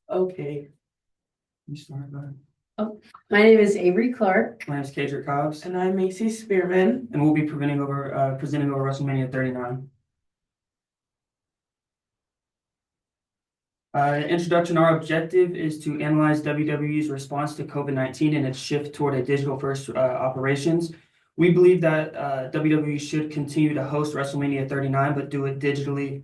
Okay. You start, go ahead. Oh, my name is Avery Clark. My name is Kadrick Cobbs, And I'm Macy Spearman. and we'll be presenting over WrestleMania 39. Introduction, our objective is to analyze WWE's response to COVID-19 and its shift toward a digital-first operations. We believe that WWE should continue to host WrestleMania 39, but do it digitally,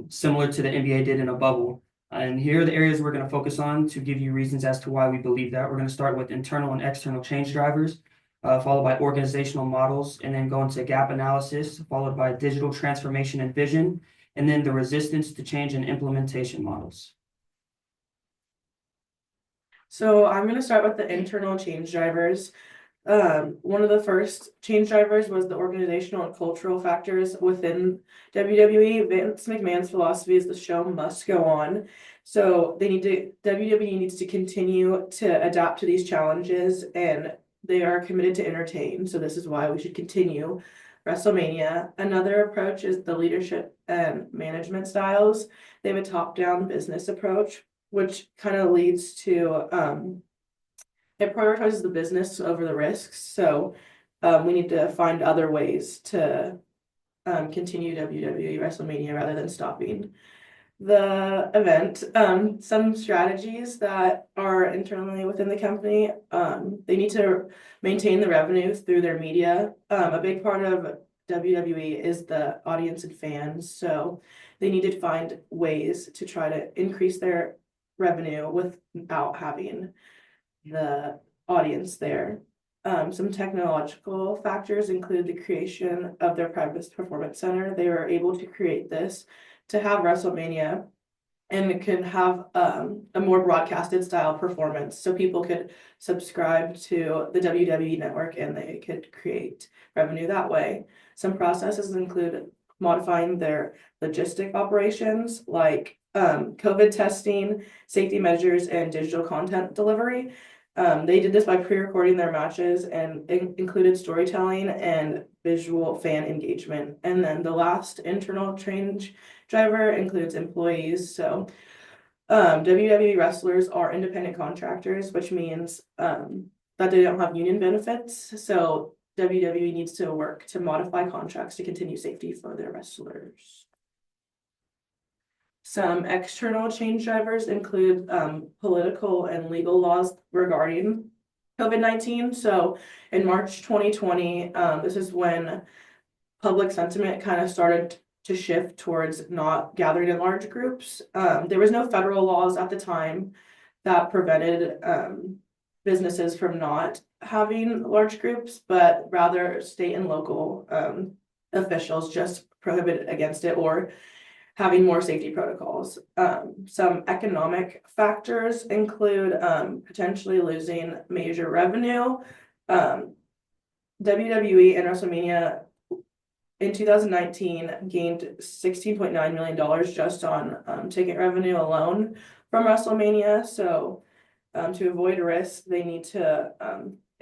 similar to the NBA did in a bubble. And here are the areas we're going to focus on to give you reasons as to why we believe that. We're going to start with internal and external change drivers, followed by organizational models, and then go into gap analysis, followed by digital transformation and vision, and then the resistance to change and implementation models. So I'm going to start with the internal change drivers. One of the first change drivers was the organizational and cultural factors within WWE. Vince McMahon's philosophy is the show must go on. So WWE needs to continue to adapt to these challenges, and they are committed to entertain. So this is why we should continue WrestleMania. Another approach is the leadership and management styles. They have a top-down business approach, which kind of leads to it prioritizes the business over the risks. So we need to find other ways to continue WWE WrestleMania rather than stopping the event. Some strategies that are internally within the company, they need to maintain the revenue through their media. A big part of WWE is the audience and fans, so they need to find ways to try to increase their revenue without having the audience there. Some technological factors include the creation of their private performance center. They were able to create this to have WrestleMania, and it could have a more broadcasted style performance, so people could subscribe to the WWE network and they could create revenue that way. Some processes include modifying their logistic operations, like COVID testing, safety measures, and digital content delivery. They did this by pre-recording their matches and included storytelling and visual fan engagement. And then the last internal change driver includes employees. So WWE wrestlers are independent contractors, which means that they don't have union benefits. So WWE needs to work to modify contracts to continue safety for their wrestlers. Some external change drivers include political and legal laws regarding COVID-19. So in March 2020, this is when public sentiment kind of started to shift towards not gathering in large groups. There was no federal laws at the time that prevented businesses from not having large groups, but rather state and local officials just prohibited against it or having more safety protocols. Some economic factors include potentially losing major revenue. WWE and WrestleMania in 2019 gained $16.9 million just on ticket revenue alone from WrestleMania. So to avoid risk, they need to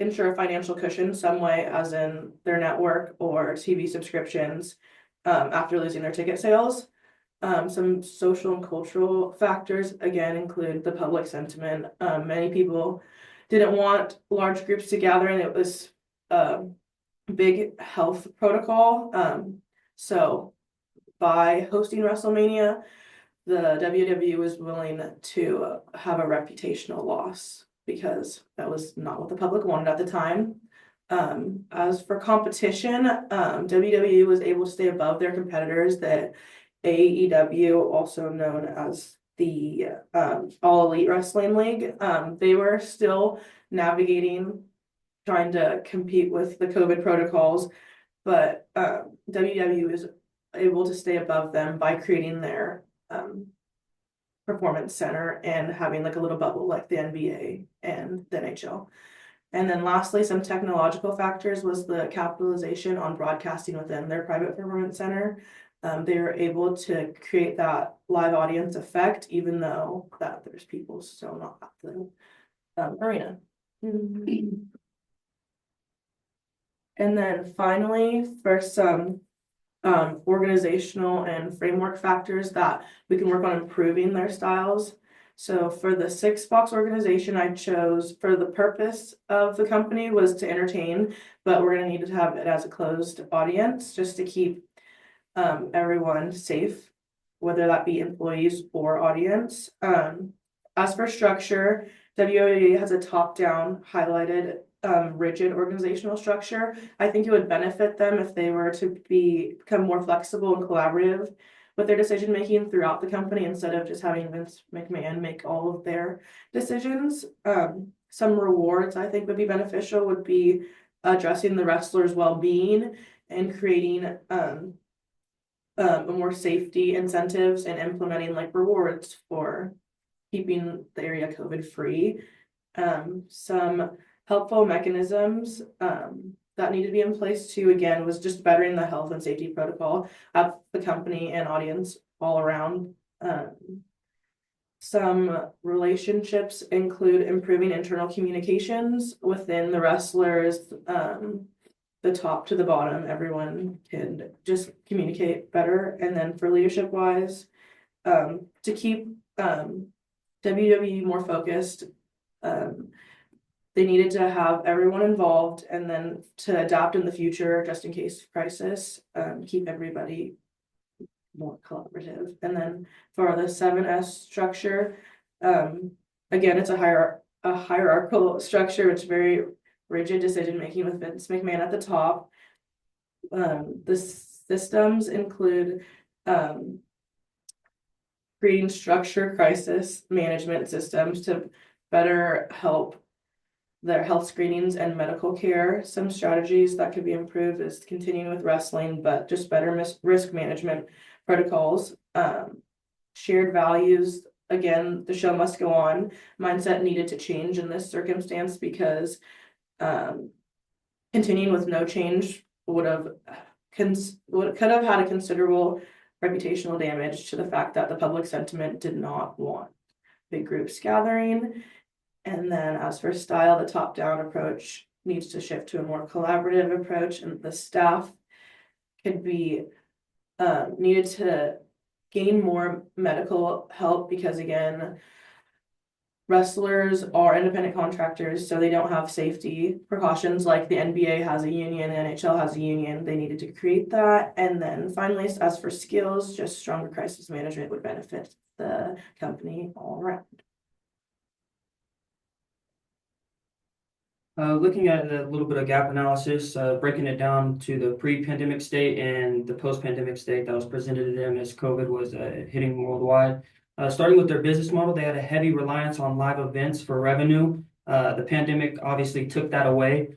ensure a financial cushion some way, as in their network or TV subscriptions after losing their ticket sales. Some social and cultural factors again include the public sentiment. Many people didn't want large groups to gather, and it was a big health protocol. So by hosting WrestleMania, the WWE was willing to have a reputational loss because that was not what the public wanted at the time. As for competition, WWE was able to stay above their competitors, that AEW, also known as the All Elite Wrestling League. They were still navigating, trying to compete with the COVID protocols, but WWE was able to stay above them by creating their performance center and having like a little bubble like the NBA and the NHL. And then lastly, some technological factors was the capitalization on broadcasting within their private performance center. They were able to create that live audience effect, even though that there's people still not at the arena. And then finally, for some organizational and framework factors that we can work on improving their styles. So for the 6-box organization, I chose for the purpose of the company was to entertain, but we're gonna need to have it as a closed audience just to keep everyone safe, whether that be employees or audience. As for structure, WWE has a top-down highlighted rigid organizational structure. I think it would benefit them if they were to become more flexible and collaborative with their decision making throughout the company instead of just having Vince McMahon make all of their decisions. Some rewards I think would be beneficial would be addressing the wrestlers' well-being and creating more safety incentives and implementing like rewards for keeping the area COVID free. Some helpful mechanisms that need to be in place too, again, was just bettering the health and safety protocol of the company and audience all around. Some relationships include improving internal communications within the wrestlers, the top to the bottom, everyone can just communicate better. And then for leadership wise, to keep WWE more focused, they needed to have everyone involved and then to adapt in the future just in case crisis, keep everybody more collaborative. And then for the 7S structure, again, it's a hierarchical structure, which is very rigid decision making with Vince McMahon at the top. The systems include creating structure crisis management systems to better help their health screenings and medical care. Some strategies that could be improved is continuing with wrestling, but just better risk management protocols. Shared values, again, the show must go on. Mindset needed to change in this circumstance because continuing with no change could have had a considerable reputational damage to the fact that the public sentiment did not want big groups gathering. And then as for style, the top-down approach needs to shift to a more collaborative approach, and the staff could be needed to gain more medical help because again, wrestlers are independent contractors, so they don't have safety precautions like the NBA has a union, the NHL has a union. They needed to create that. And then finally, as for skills, just stronger crisis management would benefit the company all around. Looking at a little bit of gap analysis, breaking it down to the pre-pandemic state and the post-pandemic state that was presented to them as COVID was hitting worldwide. Starting with their business model, they had a heavy reliance on live events for revenue. The pandemic obviously took that away,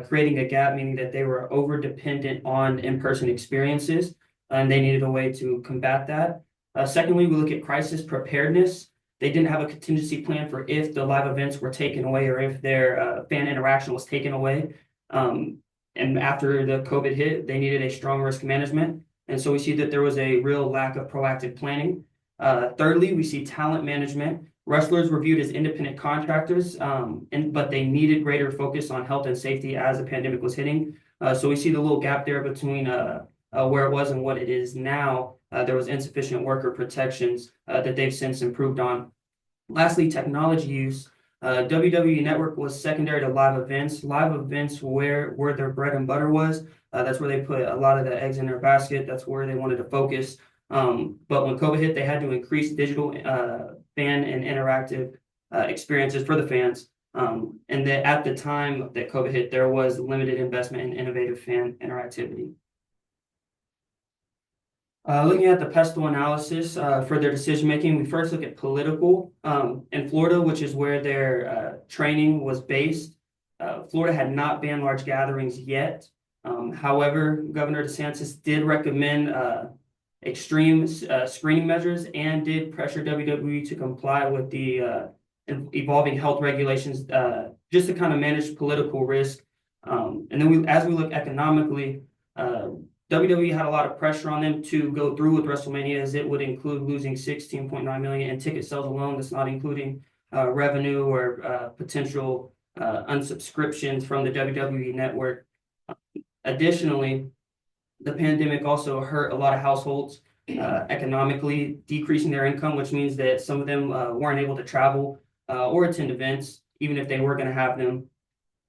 creating a gap, meaning that they were over-dependent on in-person experiences, and they needed a way to combat that. Secondly, we look at crisis preparedness. They didn't have a contingency plan for if the live events were taken away or if their fan interaction was taken away. And after the COVID hit, they needed a strong risk management. And so we see that there was a real lack of proactive planning. Thirdly, we see talent management. Wrestlers were viewed as independent contractors, but they needed greater focus on health and safety as the pandemic was hitting. So we see the little gap there between where it was and what it is now. There was insufficient worker protections that they've since improved on. Lastly, technology use. WWE Network was secondary to live events. Live events where their bread and butter was. That's where they put a lot of the eggs in their basket. That's where they wanted to focus. But when COVID hit, they had to increase digital fan and interactive experiences for the fans. And that at the time that COVID hit, there was limited investment in innovative fan interactivity. Looking at the pestle analysis for their decision making, we first look at political. In Florida, which is where their training was based, Florida had not banned large gatherings yet. However, Governor DeSantis did recommend extreme screening measures and did pressure WWE to comply with the evolving health regulations just to kind of manage political risk. And then as we look economically, WWE had a lot of pressure on them to go through with Wrestlemania, as it would include losing $16.9 million in ticket sales alone. That's not including revenue or potential unsubscriptions from the WWE network. Additionally, The pandemic also hurt a lot of households economically, decreasing their income, which means that some of them weren't able to travel or attend events, even if they were going to have them,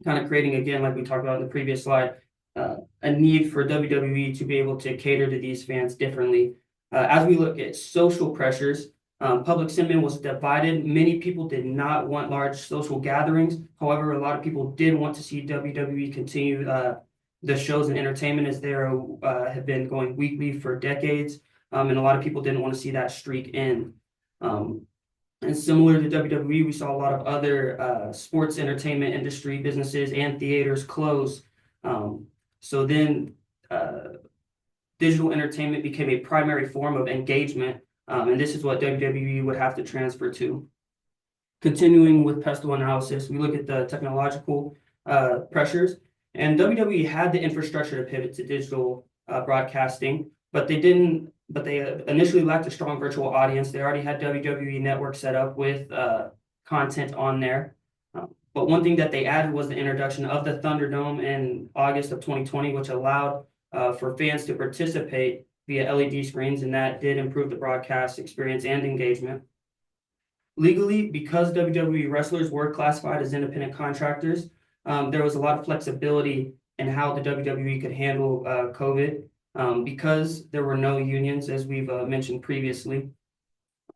kind of creating, again, like we talked about in the previous slide, a need for WWE to be able to cater to these fans differently. As we look at social pressures, public sentiment was divided. Many people did not want large social gatherings. However, a lot of people did want to see WWE continue the shows and entertainment as they have been going weekly for decades. And a lot of people didn't want to see that streak end. And similar to WWE, we saw a lot of other sports entertainment industry businesses and theaters close. So then digital entertainment became a primary form of engagement, and this is what WWE would have to transfer to. Continuing with pestle analysis, we look at the technological pressures, and WWE had the infrastructure to pivot to digital broadcasting, but they didn't. But they initially lacked a strong virtual audience. They already had WWE Network set up with content on there. But one thing that they added was the introduction of the Thunderdome in August of 2020, which allowed for fans to participate via LED screens, and that did improve the broadcast experience and engagement. Legally, because WWE wrestlers were classified as independent contractors, there was a lot of flexibility in how the WWE could handle COVID. Because there were no unions, as we've mentioned previously.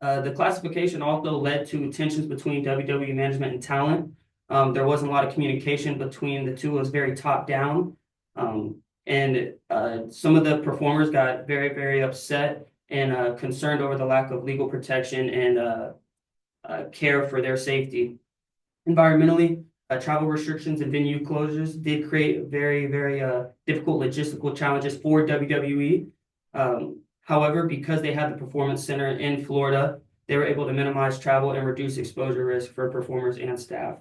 The classification also led to tensions between WWE management and talent. There wasn't a lot of communication between the two. It was very top down. And some of the performers got very, very upset and concerned over the lack of legal protection and care for their safety. Environmentally, travel restrictions and venue closures did create very, very difficult logistical challenges for WWE. However, because they had the Performance Center in Florida, they were able to minimize travel and reduce exposure risk for performers and staff.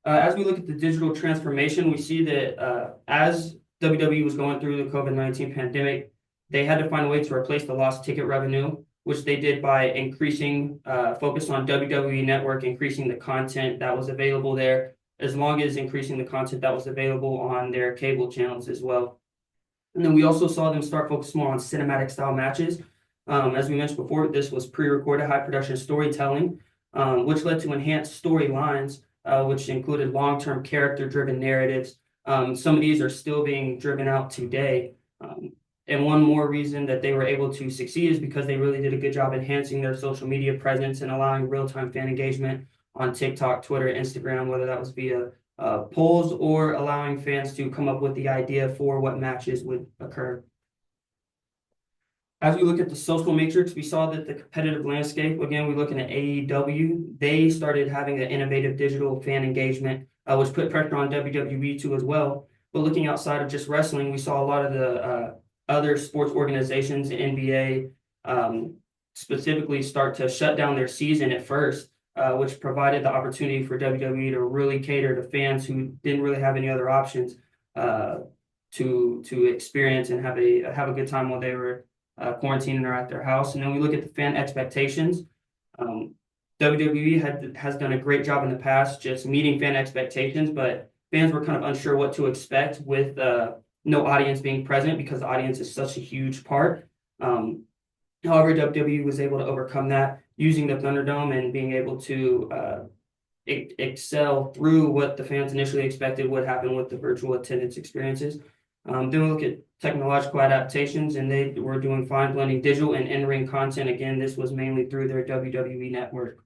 As we look at the digital transformation, we see that as WWE was going through the COVID-19 pandemic, they had to find a way to replace the lost ticket revenue, which they did by increasing focus on WWE Network, increasing the content that was available there, as long as increasing the content that was available on their cable channels as well. And then we also saw them start focusing more on cinematic style matches. As we mentioned before, this was pre-recorded high production storytelling, which led to enhanced storylines, which included long-term character-driven narratives. Some of these are still being driven out today. And one more reason that they were able to succeed is because they really did a good job enhancing their social media presence and allowing real-time fan engagement on TikTok, Twitter, Instagram, whether that was via polls or allowing fans to come up with the idea for what matches would occur. As we look at the social matrix, we saw that the competitive landscape, again, we're looking at AEW, they started having an innovative digital fan engagement, which put pressure on WWE too as well. But looking outside of just wrestling, we saw a lot of the other sports organizations, NBA specifically, start to shut down their season at first, which provided the opportunity for WWE to really cater to fans who didn't really have any other options to experience and have a good time while they were quarantining or at their house. And then we look at the fan expectations. WWE has done a great job in the past just meeting fan expectations, but fans were kind of unsure what to expect with no audience being present because the audience is such a huge part. However, WWE was able to overcome that using the Thunderdome and being able to excel through what the fans initially expected would happen with the virtual attendance experiences. Then we look at technological adaptations, and they were doing fine blending digital and in-ring content. Again, this was mainly through their WWE network.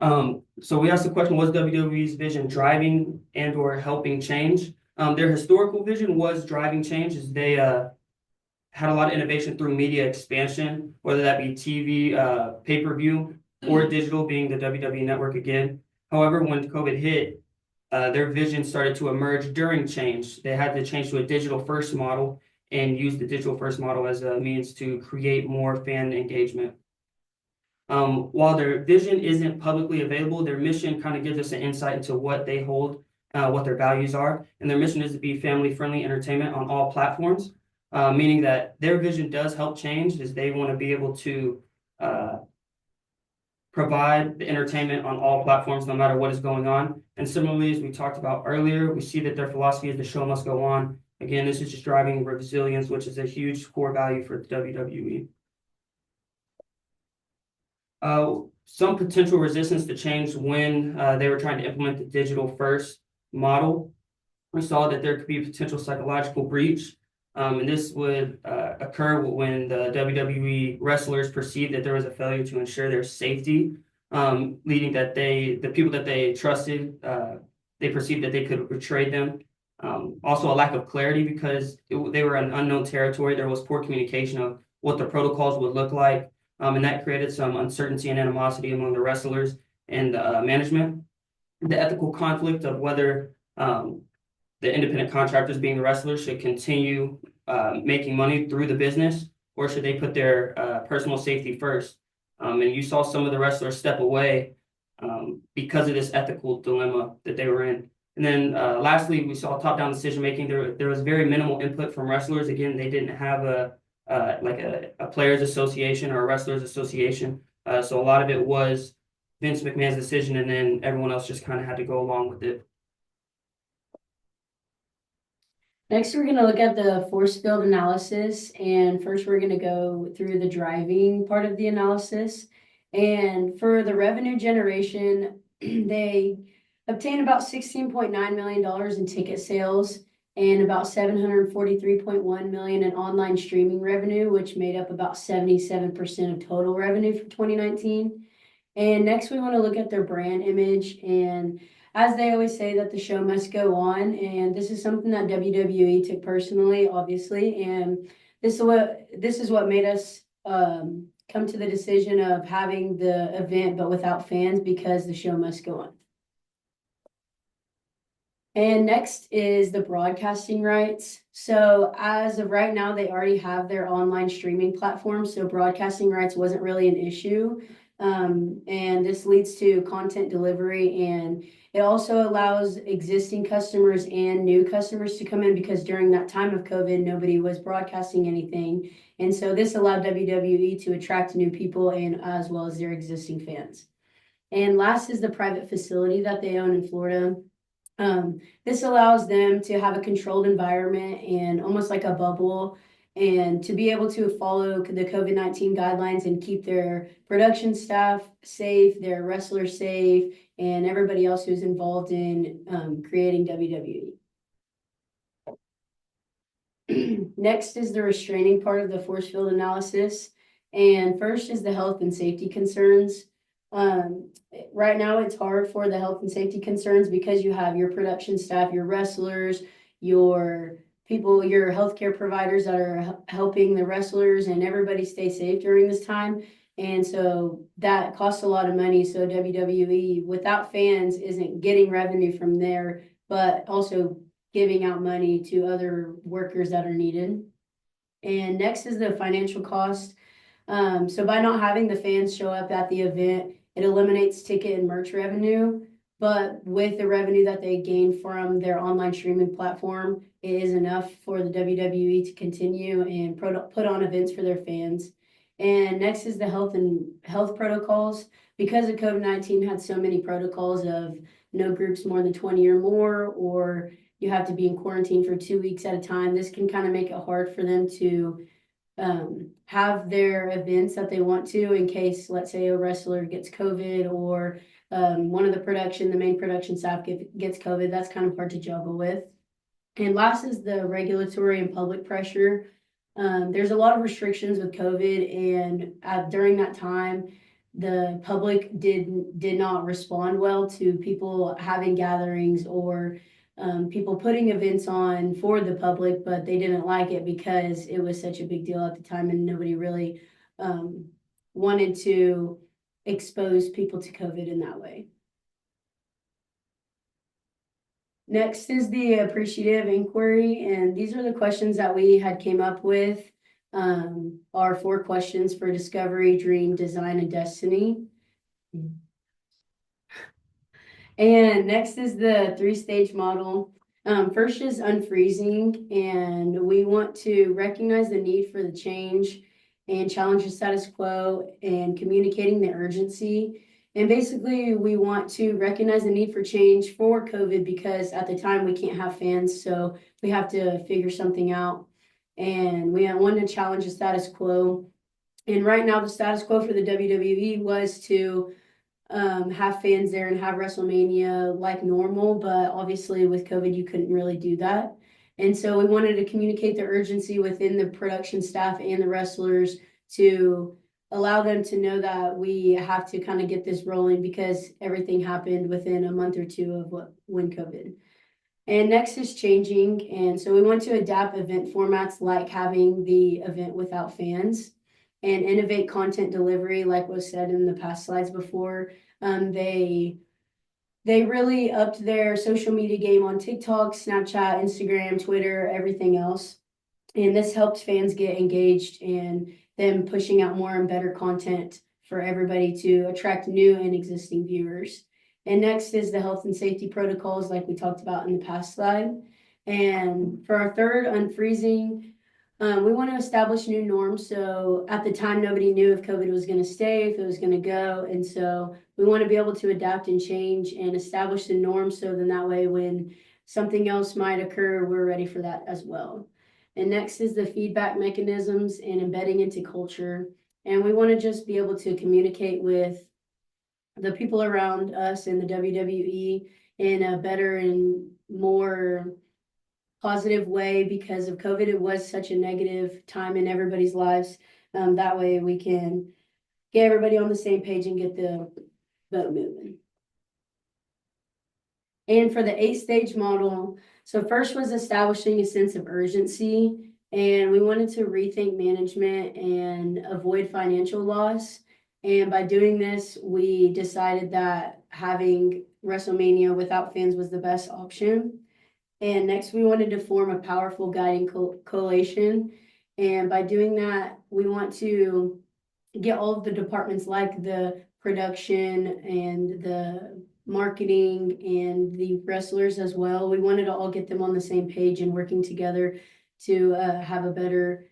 So we asked the question, was WWE's vision driving and or helping change? Their historical vision was driving change as they had a lot of innovation through media expansion, whether that be TV, pay-per-view, or digital being the WWE network again. However, when COVID hit, their vision started to emerge during change. They had to change to a digital-first model and use the digital-first model as a means to create more fan engagement. While their vision isn't publicly available, their mission kind of gives us an insight into what they hold, what their values are. And their mission is to be family-friendly entertainment on all platforms, meaning that their vision does help change as they want to be able to provide the entertainment on all platforms, no matter what is going on. And similarly, as we talked about earlier, we see that their philosophy is the show must go on. Again, this is just driving resilience, which is a huge core value for the WWE. Some potential resistance to change when they were trying to implement the digital first model. We saw that there could be a potential psychological breach. And this would occur when the WWE wrestlers perceived that there was a failure to ensure their safety, leading that the people that they trusted, they perceived that they could betray them. Also a lack of clarity because they were in unknown territory. There was poor communication of what the protocols would look like. And that created some uncertainty and animosity among the wrestlers and management. The ethical conflict of whether the independent contractors, being the wrestlers, should continue making money through the business, or should they put their personal safety first? And you saw some of the wrestlers step away because of this ethical dilemma that they were in. And then lastly, we saw top-down decision-making. There was very minimal input from wrestlers. Again, they didn't have a players association or a wrestlers association. So a lot of it was Vince McMahon's decision, and then everyone else just kind of had to go along with it. Next, we're going to look at the force field analysis. And first, we're going to go through the driving part of the analysis. And for the revenue generation, they obtained about $16.9 million in ticket sales and about $743.1 million in online streaming revenue, which made up about 77% of total revenue for 2019. And next, we want to look at their brand image. And as they always say, that the show must go on. And this is something that WWE took personally, obviously. And this is what made us come to the decision of having the event, but without fans, because the show must go on. And next is the broadcasting rights. So as of right now, they already have their online streaming platform. So broadcasting rights wasn't really an issue. And this leads to content delivery, and it also allows existing customers and new customers to come in, because during that time of COVID, nobody was broadcasting anything. And so this allowed WWE to attract new people and as well as their existing fans. And last is the private facility that they own in Florida. This allows them to have a controlled environment and almost like a bubble, and to be able to follow the COVID-19 guidelines and keep their production staff safe, their wrestlers safe, and everybody else who's involved in creating WWE. Next is the restraining part of the force field analysis. And first is the health and safety concerns. Right now, it's hard for the health and safety concerns because you have your production staff, your wrestlers, your people, your healthcare providers that are helping the wrestlers and everybody stay safe during this time. And so that costs a lot of money. So WWE, without fans, isn't getting revenue from there, but also giving out money to other workers that are needed. And next is the financial cost. So by not having the fans show up at the event, it eliminates ticket and merch revenue. But with the revenue that they gain from their online streaming platform, it is enough for the WWE to continue and put on events for their fans. And next is the health protocols. Because of COVID-19 had so many protocols of no groups more than 20 or more, or you have to be in quarantine for 2 weeks at a time. This can kind of make it hard for them to have their events that they want to, in case, let's say, a wrestler gets COVID, or one of the main production staff gets COVID. That's kind of hard to juggle with. And last is the regulatory and public pressure. There's a lot of restrictions with COVID, and during that time, the public did not respond well to people having gatherings or people putting events on for the public, but they didn't like it because it was such a big deal at the time, and nobody really wanted to expose people to COVID in that way. Next is the appreciative inquiry, and these are the questions that we had came up with. Our 4 questions for discovery, dream, design, and destiny. And next is the 3-stage model. First is unfreezing, and we want to recognize the need for the change and challenge the status quo and communicating the urgency. And basically, we want to recognize the need for change for COVID because at the time we can't have fans, so we have to figure something out. And we want to challenge the status quo. And right now, the status quo for the WWE was to have fans there and have WrestleMania like normal, but obviously with COVID, you couldn't really do that. And so we wanted to communicate the urgency within the production staff and the wrestlers to allow them to know that we have to kind of get this rolling because everything happened within a month or two of when COVID. And next is changing. And so we want to adapt event formats like having the event without fans and innovate content delivery, like was said in the past slides before. They really upped their social media game on TikTok, Snapchat, Instagram, Twitter, everything else. And this helped fans get engaged and them pushing out more and better content for everybody to attract new and existing viewers. And next is the health and safety protocols like we talked about in the past slide. And for our third, unfreezing, we want to establish new norms. So at the time, nobody knew if COVID was going to stay, if it was going to go. And so we want to be able to adapt and change and establish the norms. So then that way, when something else might occur, we're ready for that as well. And next is the feedback mechanisms and embedding into culture. And we want to just be able to communicate with the people around us in the WWE in a better and more positive way because of COVID. It was such a negative time in everybody's lives. That way we can get everybody on the same page and get the boat moving. And for the 8-stage model, so first was establishing a sense of urgency, and we wanted to rethink management and avoid financial loss. And by doing this, we decided that having WrestleMania without fans was the best option. And next, we wanted to form a powerful guiding coalition. And by doing that, we want to get all of the departments like the production and the marketing and the wrestlers as well. We wanted to all get them on the same page and working together to have a better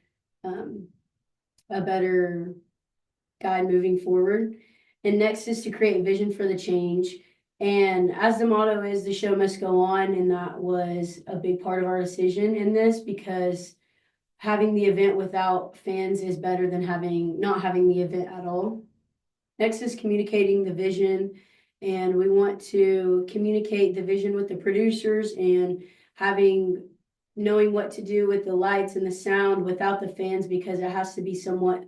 guide moving forward. And next is to create vision for the change. And as the motto is, the show must go on. And that was a big part of our decision in this because having the event without fans is better than not having the event at all. Next is communicating the vision. And we want to communicate the vision with the producers and knowing what to do with the lights and the sound without the fans because it has to be somewhat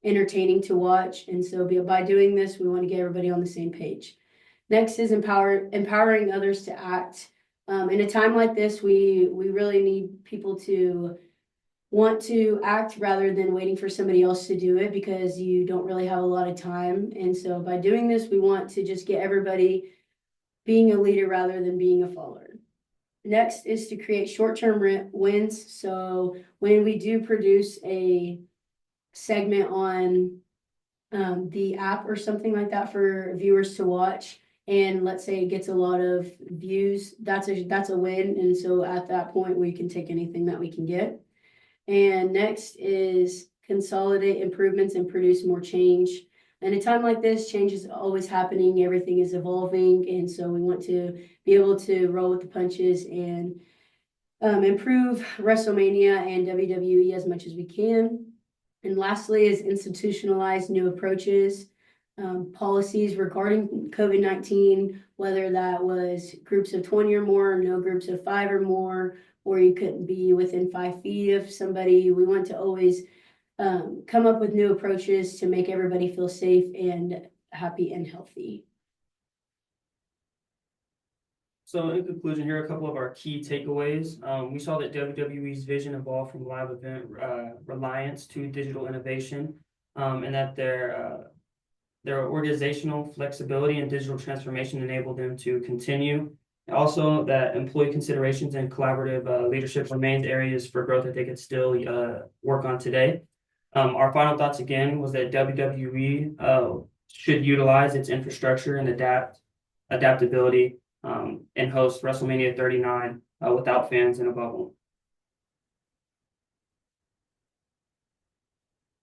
entertaining to watch. And so by doing this, we want to get everybody on the same page. Next is empowering others to act. In a time like this, we really need people to want to act rather than waiting for somebody else to do it because you don't really have a lot of time. And so by doing this, we want to just get everybody being a leader rather than being a follower. Next is to create short-term wins. So when we do produce a segment on the app or something like that for viewers to watch, and let's say it gets a lot of views, that's a win. And so at that point, we can take anything that we can get. And next is consolidate improvements and produce more change. In a time like this, change is always happening. Everything is evolving. And so we want to be able to roll with the punches and improve WrestleMania and WWE as much as we can. And lastly is institutionalize new approaches, policies regarding COVID-19, whether that was groups of 20 or more, or no groups of 5 or more, or you couldn't be within 5 feet of somebody. We want to always come up with new approaches to make everybody feel safe and happy and healthy. So in conclusion, here are a couple of our key takeaways. We saw that WWE's vision evolved from live event reliance to digital innovation, and that their organizational flexibility and digital transformation enabled them to continue. Also, that employee considerations and collaborative leadership remained areas for growth that they could still work on today. Our final thoughts again was that WWE should utilize its infrastructure and adaptability and host WrestleMania 39 without fans in a bubble.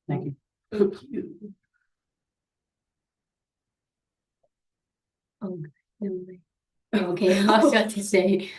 Thank you. Thank you. Okay, I was about to say,